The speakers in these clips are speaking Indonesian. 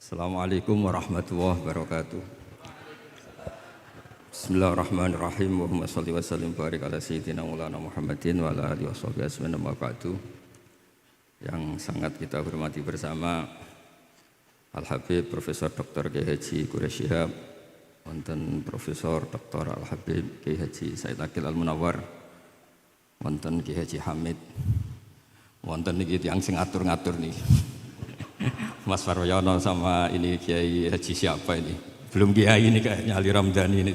Assalamualaikum warahmatullahi wabarakatuh. Bismillahirrahmanirrahim. Allahumma shalli wa sallim barik ala sayyidina Maulana Muhammadin wa ala alihi washabihi ajmain amma ba'du. Yang sangat kita hormati bersama Al-Habib Profesor Dr. Kiai Haji Quraish Shihab, wonten Profesor Dr. Al-Habib Kiai Haji Said Aqil Al-Munawwar, wonten Kiai Haji Hamid, wonten niki tiyang sing atur-ngatur nih. Mas Faryono sama ini Kiai Haji siapa ini? Belum Kiai ini kayaknya Ali Ramdhani ini.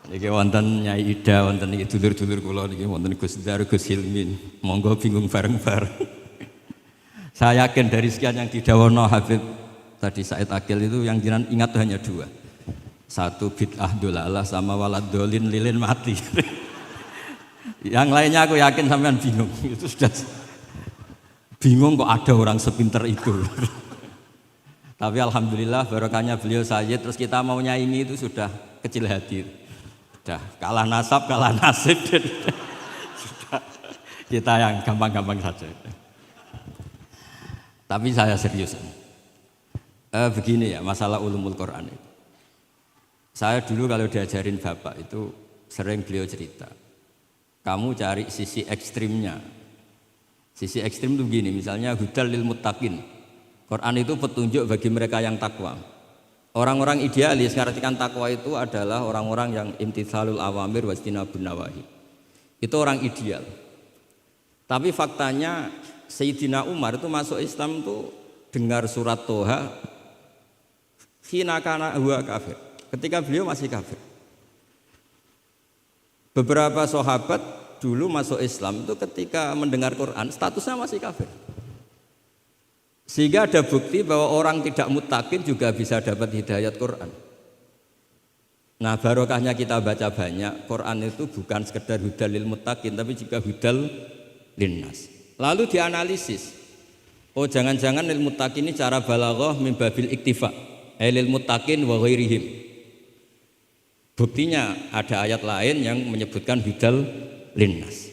Niki wonten Nyai Ida, wonten niki dulur-dulur kula niki wonten Gus Dar, Gus Hilmin. Monggo bingung bareng-bareng. Saya yakin dari sekian yang didawono Habib tadi Said Aqil itu yang jenengan ingat hanya dua. Satu bid'ah dolalah sama walad dolin lilin mati. Yang lainnya aku yakin sampean bingung. Itu sudah bingung kok ada orang sepinter itu. Tapi alhamdulillah barokahnya beliau Sayyid, terus kita mau nyaingi itu sudah kecil hati. Sudah kalah nasab, kalah nasib. Sudah kita yang gampang-gampang saja. Tapi saya serius. Begini ya, masalah ulumul Quran itu. Saya dulu kalau diajarin bapak itu sering beliau cerita. Kamu cari sisi ekstrimnya. Sisi ekstrim itu begini, misalnya hudal lil muttaqin. Quran itu petunjuk bagi mereka yang takwa. Orang-orang idealis mengartikan takwa itu adalah orang-orang yang imtithalul awamir wajtinabun nawahi. Itu orang ideal. Tapi faktanya Sayyidina Umar itu masuk Islam itu dengar surat Toha hina kana huwa kafir. Ketika beliau masih kafir. Beberapa sahabat dulu masuk Islam itu ketika mendengar Quran statusnya masih kafir. Sehingga ada bukti bahwa orang tidak muttaqin juga bisa dapat hidayat Quran. Nah barokahnya kita baca banyak, Quran itu bukan sekedar hudal lil muttaqin tapi juga hudal linnas. Lalu dianalisis, oh jangan-jangan lil muttaqin ini cara balaghah min babil iktifa, lil muttaqin wa ghairihim. Buktinya ada ayat lain yang menyebutkan hudal linnas.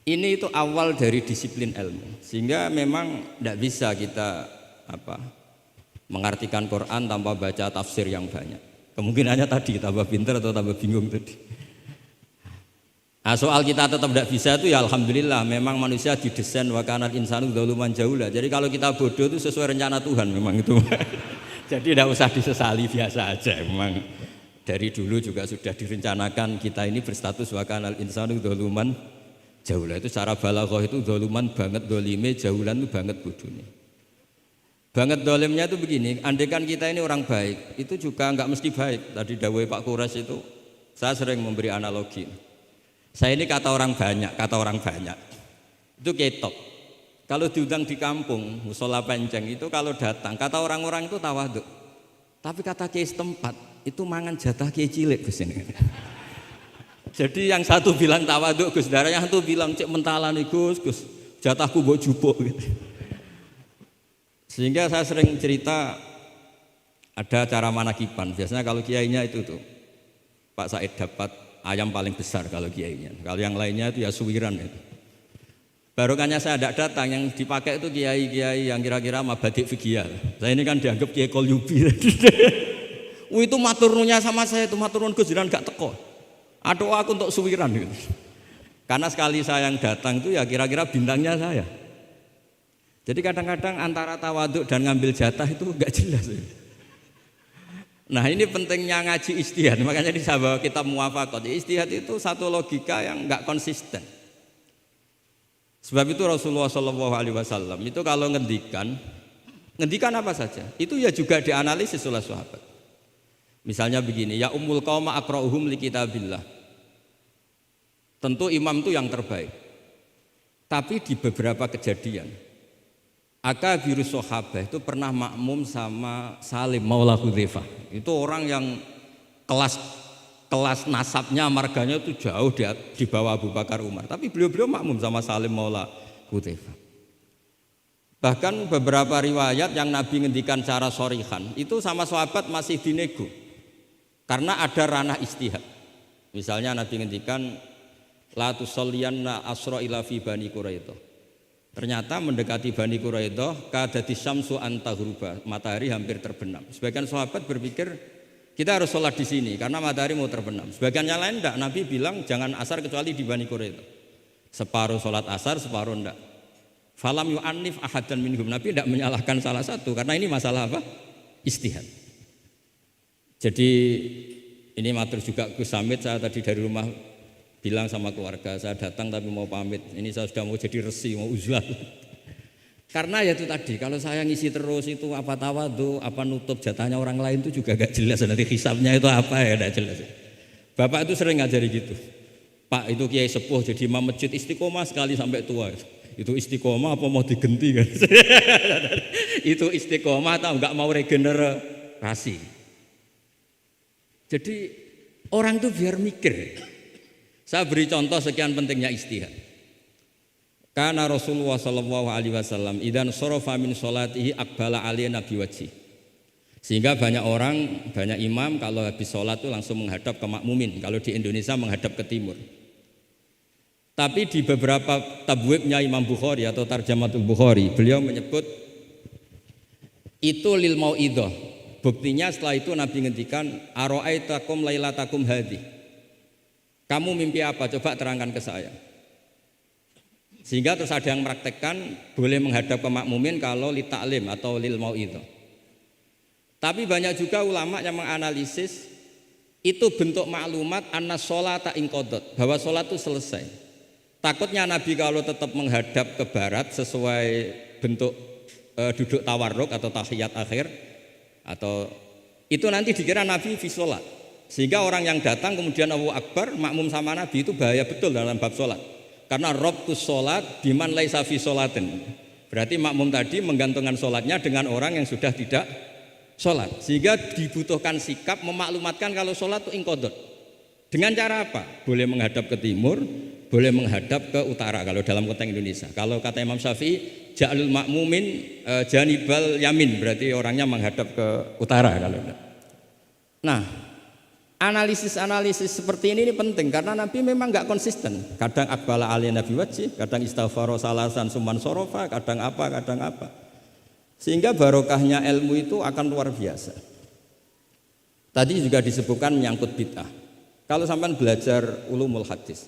Ini itu awal dari disiplin ilmu, sehingga memang tidak bisa kita mengartikan Quran tanpa baca tafsir yang banyak. Kemungkinannya tadi tambah pintar atau tambah bingung tadi. Nah, soal kita tetap tidak bisa itu ya alhamdulillah, memang manusia didesain wa kanal insanu dzaluman jahula. Jadi kalau kita bodoh itu sesuai rencana Tuhan memang itu. Jadi tidak usah disesali, biasa aja memang. Dari dulu juga sudah direncanakan kita ini berstatus wa kanal insanu dzaluman jaulah. Itu cara balaghah itu dzaluman banget dolime, jaulan itu banget bodohnya. Banget dolimnya itu begini, andaikan kita ini orang baik, itu juga enggak mesti baik. Tadi dawuh Pak Quraisy itu saya sering memberi analogi. Saya ini kata orang banyak, itu ketok. Kalau diundang di kampung, musola penceng itu kalau datang, kata orang-orang itu tawaduk. Tapi kata kiai setempat, itu mangan jatah kiai cilik Gus ini. Jadi yang satu bilang tawaduk Gus, darah yang satu bilang cek mentalan Gus, jatahku mbok jupuk gitu. Sehingga saya sering cerita ada acara manakiban. Biasanya kalau kiainya itu tuh Pak Said dapat ayam paling besar kalau kiainya. Kalau yang lainnya itu ya suwiran itu. Barokahnya saya tidak datang, yang dipakai itu kiai-kiai yang kira-kira mabadik fikih. Saya ini kan dianggap kiai kolyubi. Itu maturnunya sama saya itu maturun Gus jiran gak teko. Aduh aku untuk suwiran gitu. Karena sekali saya yang datang itu ya kira-kira bintangnya saya. Jadi kadang-kadang antara tawaduk dan ngambil jatah itu enggak jelas. Nah ini pentingnya ngaji ijtihad. Makanya di sahabat kitab muwafaqat. Ijtihad itu satu logika yang enggak konsisten. Sebab itu Rasulullah SAW itu kalau ngendikan apa saja, itu ya juga dianalisis oleh sahabat. Misalnya begini, ya ummul qauma aqra'uhum li kitabillah. Tentu imam itu yang terbaik. Tapi di beberapa kejadian, akabirus sahabah itu pernah makmum sama Salim Maula Hudzaifah. Itu orang yang kelas nasabnya, marganya itu jauh di bawah Abu Bakar Umar. Tapi beliau makmum sama Salim Maula Hudzaifah. Bahkan beberapa riwayat yang Nabi ngendikan cara shorihan itu sama sahabat masih dinego. Karena ada ranah ijtihad. Misalnya Nabi ngendikan la tusalliyanna asra ila fi bani Quraidah. Ternyata mendekati Bani Quraidah kadati syamsu antahruba, matahari hampir terbenam. Sebagian sahabat berpikir kita harus sholat di sini karena matahari mau terbenam. Sebagian yang lain enggak, Nabi bilang jangan asar kecuali di Bani Quraidah. Separuh sholat asar, separuh enggak. Falam yu'annif ahadan minhum, Nabi enggak menyalahkan salah satu karena ini masalah apa? Ijtihad. Jadi ini matur juga Gus Samit, saya tadi dari rumah bilang sama keluarga, saya datang tapi mau pamit. Ini saya sudah mau jadi resi, mau uzlah. Karena ya itu tadi, kalau saya ngisi terus itu apa tawadhu, apa nutup jatahnya orang lain itu juga gak jelas. Nanti hisabnya itu apa ya, gak jelas. Bapak itu sering ngajari gitu. Pak itu kiai sepuh jadi imam masjid istiqomah sekali sampai tua. Itu istiqomah apa mau digenti kan? Itu istiqomah atau gak mau regenerasi. Jadi orang tuh biar mikir. Saya beri contoh sekian pentingnya ijtihad. Karena Rasulullah sallallahu alaihi wasallam idan sarafa min sholatihi aqbala alaina biwajhi. Sehingga banyak orang, banyak imam kalau habis sholat itu langsung menghadap ke makmumin. Kalau di Indonesia menghadap ke timur. Tapi di beberapa tabwibnya Imam Bukhari atau Tarjamatul Bukhari, beliau menyebut itu lil mauidhah. Buktinya setelah itu Nabi ngendikan ara'aitakum lailatakum hadhi. Kamu mimpi apa? Coba terangkan ke saya. Sehingga terus ada yang mempraktekkan boleh menghadap ke makmumin kalau li ta'lim atau lil mauidhah. Tapi banyak juga ulama yang menganalisis itu bentuk maklumat anna sholata inqadat, bahwa sholat itu selesai. Takutnya Nabi kalau tetap menghadap ke barat sesuai bentuk duduk tawarruk atau tahiyat akhir atau itu nanti dikira Nabi fi sholat. Sehingga orang yang datang kemudian Allahu Akbar makmum sama Nabi itu bahaya betul dalam bab sholat. Karena rabtus sholat biman laisa fi sholatin. Berarti makmum tadi menggantungkan sholatnya dengan orang yang sudah tidak sholat. Sehingga dibutuhkan sikap memaklumatkan kalau sholat itu inqadat. Dengan cara apa? Boleh menghadap ke timur, boleh menghadap ke utara kalau dalam konteks Indonesia. Kalau kata Imam Syafi'i, ja'alul makmumin janibal yamin, berarti orangnya menghadap ke utara kalau enggak. Nah, analisis seperti ini penting karena Nabi memang enggak konsisten. Kadang aqbala alaina biwajhi, kadang istaghfara salasan suman sorofa, kadang apa. Sehingga barokahnya ilmu itu akan luar biasa. Tadi juga disebutkan menyangkut bid'ah. Kalau sampai belajar ulumul hadis,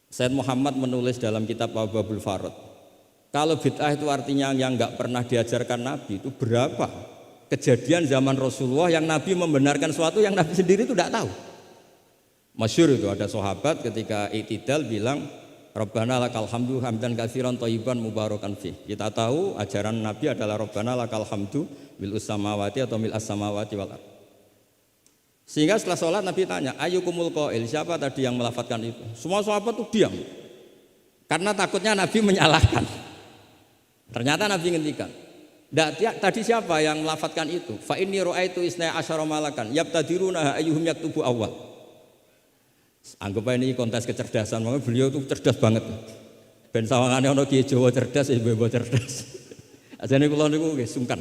Sayyid Muhammad menulis dalam kitab Abwabul Farad, kalau bid'ah itu artinya yang enggak pernah diajarkan Nabi, itu berapa kejadian zaman Rasulullah yang Nabi membenarkan sesuatu yang Nabi sendiri itu tidak tahu. Masyhur itu ada sahabat ketika i'tidal bilang Rabbana lakal hamdu hamdan katsiran thayyiban mubarakan fi. Kita tahu ajaran Nabi adalah Rabbana lakal hamdu mil'us samawati atau mil'as samawati wal ardh. Sehingga setelah sholat Nabi tanya, ayyukumul qail, siapa tadi yang melafadzkan itu? Semua sahabat itu diam. Karena takutnya Nabi menyalahkan. Ternyata Nabi ngendikan, tadi siapa yang melafadzkan itu? Fa inni ra'aitu isna asyara malakan yabtadiruna ayyuhum yaktubu awal. Anggap ini kontes kecerdasan, makanya beliau itu cerdas banget. Ben sawangane ana kiye Jawa cerdas, ibu-ibu cerdas. Ajane kula niku nggih sungkan.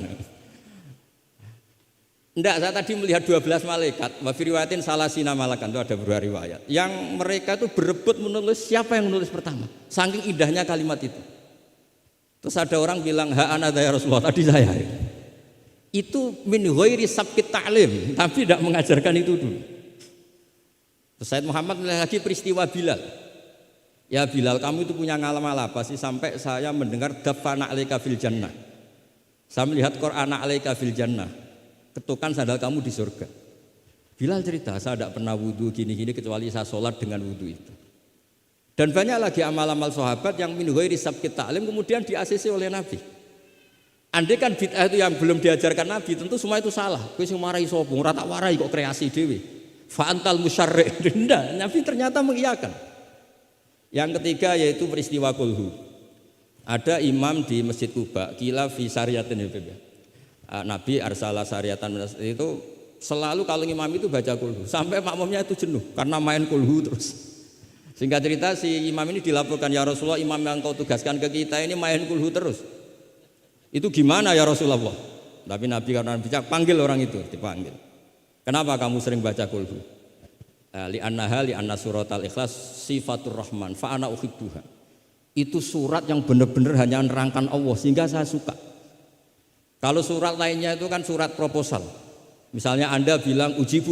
Enggak, saya tadi melihat 12 malaikat, wa fi riwayatin salasina malakan, itu ada beberapa riwayat. Yang mereka itu berebut menulis siapa yang menulis pertama. Saking indahnya kalimat itu. Terus ada orang bilang, ha ana ya Rasulullah, tadi saya. Itu min ghairi sabqit ta'lim, tapi tidak mengajarkan itu dulu. Terus Sayyid Muhammad melihat lagi peristiwa Bilal. Ya Bilal, kamu itu punya ngalaman apa sih sampai saya mendengar dafana alaika fil jannah. Saya melihat Qur'ana alaika fil jannah. Ketukan sandal kamu di surga. Bilal cerita, saya tidak pernah wudhu gini-gini kecuali saya sholat dengan wudhu itu. Dan banyak lagi amal-amal sahabat yang min ghairi sabqit ta'lim kemudian di-ACC oleh Nabi. Andai kan bid'ah itu yang belum diajarkan Nabi, tentu semua itu salah. Kowe sing marahi sapa? Ora tak warai kok kreasi dhewe. Fa antal musyarri'. Ndak, Nabi ternyata mengiyakan. Yang ketiga yaitu peristiwa kulhu. Ada imam di Masjid Kuba, kila fi syariatin Nabi arsala syariatan itu selalu kalau imam itu baca kulhu sampai makmumnya itu jenuh karena main kulhu terus. Singkat cerita si imam ini dilaporkan, ya Rasulullah, imam yang kau tugaskan ke kita ini main kulhu terus. Itu gimana ya Rasulullah? Tapi Nabi karena bijak panggil orang itu, dipanggil. Kenapa kamu sering baca kulhu? Li anna suratal ikhlas sifatur rahman fa ana uhibbuha. itu surat yang benar-benar hanya menerangkan Allah sehingga saya suka. Kalau surat lainnya itu kan surat proposal. Misalnya Anda bilang ujibu